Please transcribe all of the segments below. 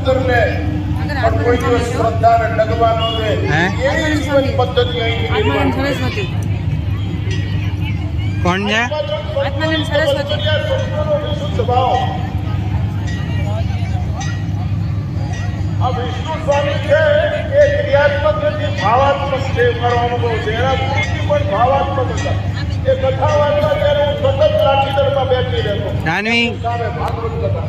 ઉતરને પણ કોઈ દિવસ શ્રદ્ધાને ડગવાનો દે એવી જીવન પદ્ધતિ અહીં સરસ્વતી કોણ છે? આત્માનંદ સરસ્વતી વિશુદ્ધ ભાવ આ વિષ્ણુ સ્વામી છે એ ક્રિયાત્મક નથી, ભાવાત્મક છે. મારો અનુભવ છે. એના કૃતિ પણ ભાવાત્મક હતા. એ કથા વાંચવા ત્યારે હું સતત લાઠીદળમાં બેઠી રહેતો. જાનવી સામે ભાગવત કથા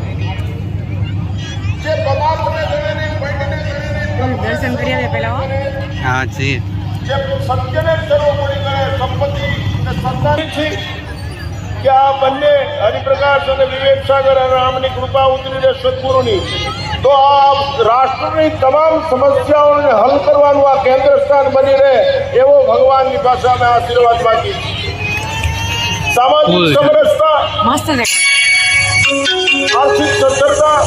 જે પરમાત્માને ગણે પંડને ગણે દર્શન કરી આવે પહેલા હો. હા જી જે સત્યને સર્વોપરી ગણે સંપત્તિ અને સંતાન છે કે આ બંને હરિપ્રકાશ અને વિવેક સાગર અને રામની કૃપા ઉતરીને સદગુરુની તો આ રાષ્ટ્રની તમામ સમસ્યાઓને હલ કરવાનું આ કેન્દ્ર સ્થાન બની રહે એવો ભગવાનની પાસે અમે આશીર્વાદ માંગીએ છીએ. સામાજિક સમરસતા, મસ્ત છે આર્થિક સદ્ધરતા,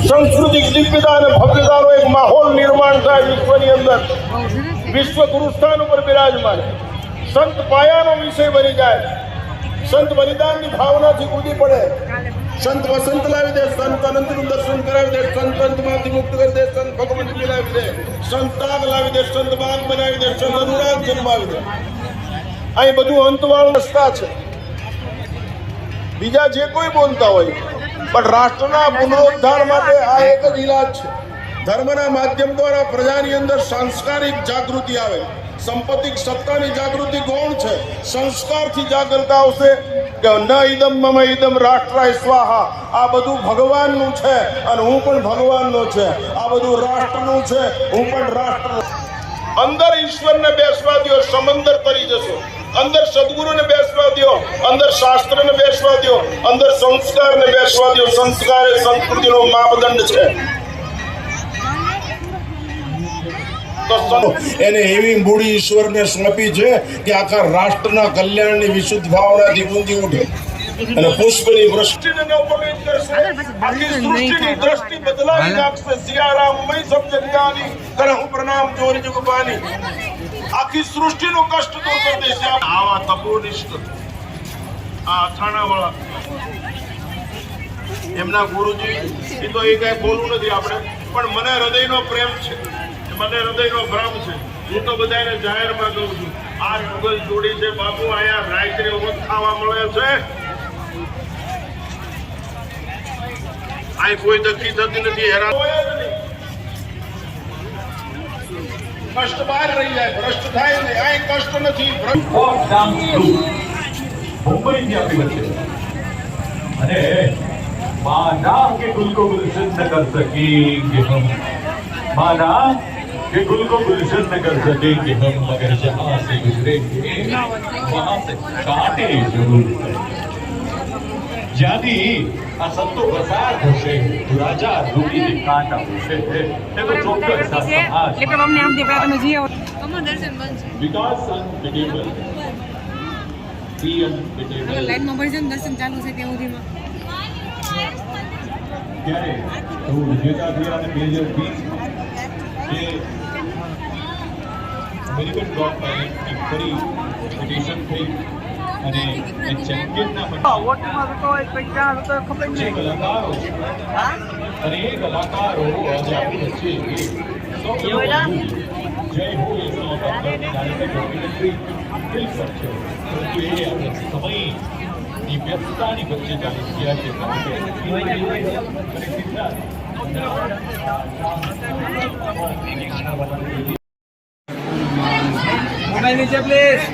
સાંસ્કૃતિક દિવ્યતા અને ભવ્યતાનો એક માહોલ નિર્માણ થાય વિશ્વની અંદર. વિશ્વ ગુરુસ્થાન ઉપર બિરાજમાન સંત પાયાનો વિષય બની જાય. સંત બલિદાનની ભાવનાથી કૂદી પડે. સંત વસંત લાવી દે, સંત અનંતનું દર્શન કરાવી દે, સંત અંતમાંથી મુક્ત કરી દે, સંત ભગવંત મિલાવી દે, સંત તાગ લાવી દે, સંત બાગ બનાવી દે, સંત અનુરાગ જન્માવી દે. અહીં બધું અંતવાળું રસ્તા છે. બીજા જે કોઈ બોલતા હોય પણ રાષ્ટ્રના પુનરુદ્ધાર માટે આ એક જ ઇલાજ છે. ધર્મના માધ્યમ દ્વારા પ્રજાની અંદર સાંસ્કારિક જાગૃતિ આવે. સંપત્તિક સત્તાની જાગૃતિ કોણ છે? સંસ્કારથી જાગૃતતા આવશે કે ન ઇદમ મમ ઇદમ રાષ્ટ્રાય સ્વાહા. આ બધું ભગવાનનું છે અને હું પણ ભગવાનનો છે. આ બધું રાષ્ટ્રનું છે, હું પણ રાષ્ટ્રનો. અંદર ઈશ્વરને બેસવા દો, સમંદર તરી જશો. અંદર સદગુરુને બેસવા દો, અંદર શાસ્ત્રને બેસવા દો, અંદર સંસ્કારને બેસવા દો. સંસ્કાર એ સંસ્કૃતિનો માપદંડ છે. એને એવી મૂડી ઈશ્વરને સોંપી છે કે આખા રાષ્ટ્રના કલ્યાણની વિશુદ્ધ ભાવનાથી ગુંજી ઉઠે અને પુષ્પની વૃષ્ટિને નવપવિત કરશે. આખી સૃષ્ટિની દ્રષ્ટિ બદલાવી નાખશે. સિયારામ મય સબ જગજાની કરહુ પ્રણામ જોરી જુગ પાની. આખી સૃષ્ટિનો કષ્ટ દૂર કરી દેશે. આવા તપોનિષ્ઠ આ અથાણાવાળા એમના ગુરુજી એ તો એ કઈ બોલવું નથી આપણે, પણ મને હૃદયનો પ્રેમ છે, મને હૃદયનો ભ્રમ છે. હું તો બધાને જાહેરમાં કહું છું, આ મુગલ જોડી છે બાપુ, અહીંયા રાત્રે વખત ખાવા મળે છે. આ કોઈ દખી થતી નથી, હેરાન કષ્ટ બહાર રહી જાય, ભ્રષ્ટ થાય ને. આ કષ્ટ નથી, मुंबई की अपनी बच्चे अरे माना के गुल को गुलशन न कर सकेंगे हम, माना के गुल को गुलशन न कर सकेंगे हम, मगर जहाँ से गुजरेंगे वहाँ से कांटे जरूर यदि આ સંતો પસાર થશે તો રાજા દુખી કાંટા ઉઠે છે. તે તો ચોક્કસ સમાજ એટલે અમને આમ દે તમે જી આવો કમો દર્શન બંધ છે. વિકાસ અનપિટેબલ પીએમ પિટેબલ લાઈનમાં ભરી જન દર્શન ચાલુ છે ત્યાં સુધીમાં. ત્યારે તો વિજેતા થયા અને 2020 જે અમેરિકન ગવર્મેન્ટ એક ફરી પિટિશન થઈ અને એ ચેમ્પિયનના વોટમાં તો એક પૈસા તો ખબર જે કલાકારો અને એ કલાકારો આજે આપણી વચ્ચે સૌ જય હો એ સાઉથ ડોક્યુમેન્ટરી ફિલ્મ છે. પરંતુ એ આપણે સમયની વ્યસ્તતાની વચ્ચે ચાલી ગયા છે. મોબાઈલ નીચે પ્લીઝ.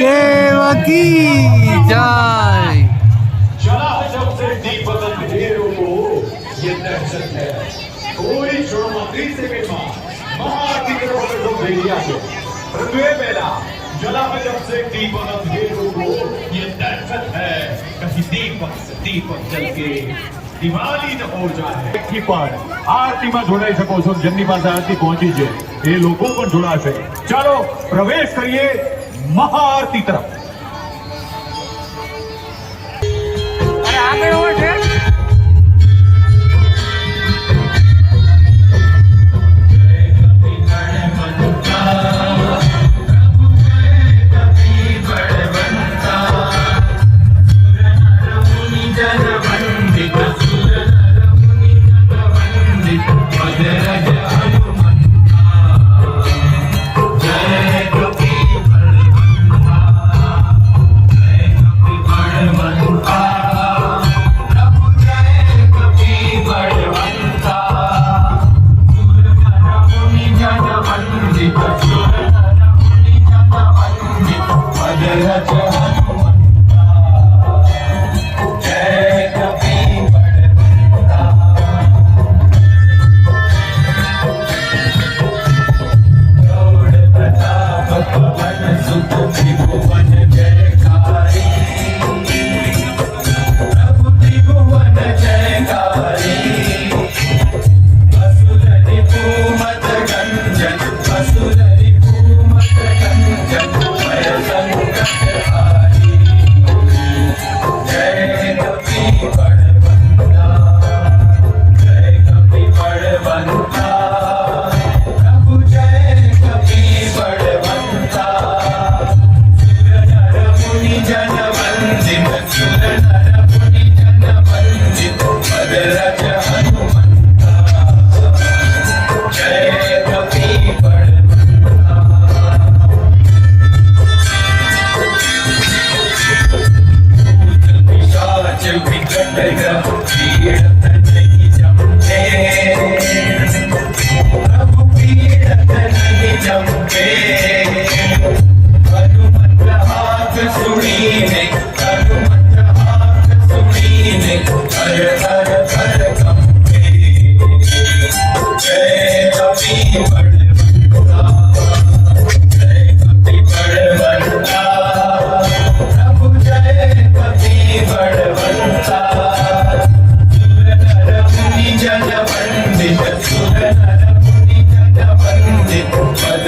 દેવકી જય. जला जब से दीपक अंधेरों को ये दहशत है कोई छोड़ो 30 सेकंड में महाआरती के रोड को भेजिया है पृथ्वी बेला जला जब से दीपक अंधेरों को ये दहशत है कहीं दीपक जल के दिवाली न हो जाए व्यक्ति पर આરતીમાં જોડાઈ શકો છો જેમની પાસે આરતી પહોંચી છે એ લોકો પણ જોડાશે ચાલો પ્રવેશ કરીએ મહાઆરતી તરફ આગળ હોય છે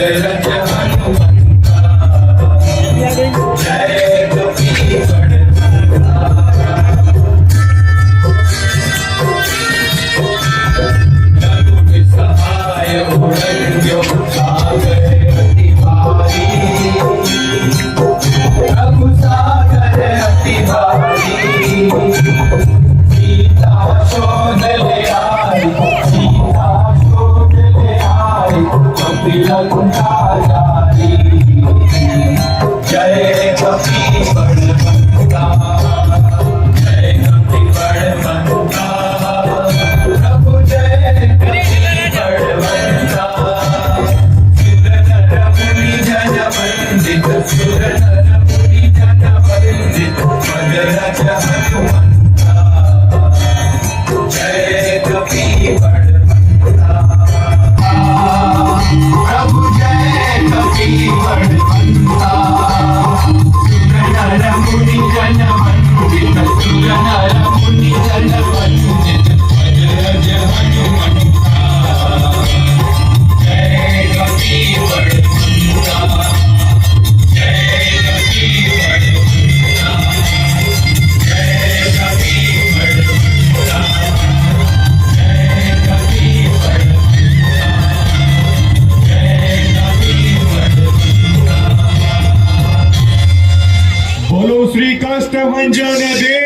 मगरज हनुमंता जय कपीपड़ लघु सहाय उड़न्यो सागर अति भारी लघु सागर अति भारी सीता शोध ले आई सीता शोध ले आई कपिलंका जारी जय कपीपड़ मंता जय कपीपड़ मंता प्रभु जय कपीपड़ मंता सुर नर मुनि जन वंदित सुर नर मुनि जन वंदित मगरज हनुमंता जय कपीपड़ मंता प्रभु जय कपीपड़ मंता सुर नर मुनि जन वंदित सुर नर मुनि जन वंदित मगरज हनुमंता जय कपीपड़ मंता जय कपीपड़ मंता जय कपीपड़ मंता जय कपीपड़ मंता जय कपीपड़ मंता बोलो श्री काष्ठभंजन देव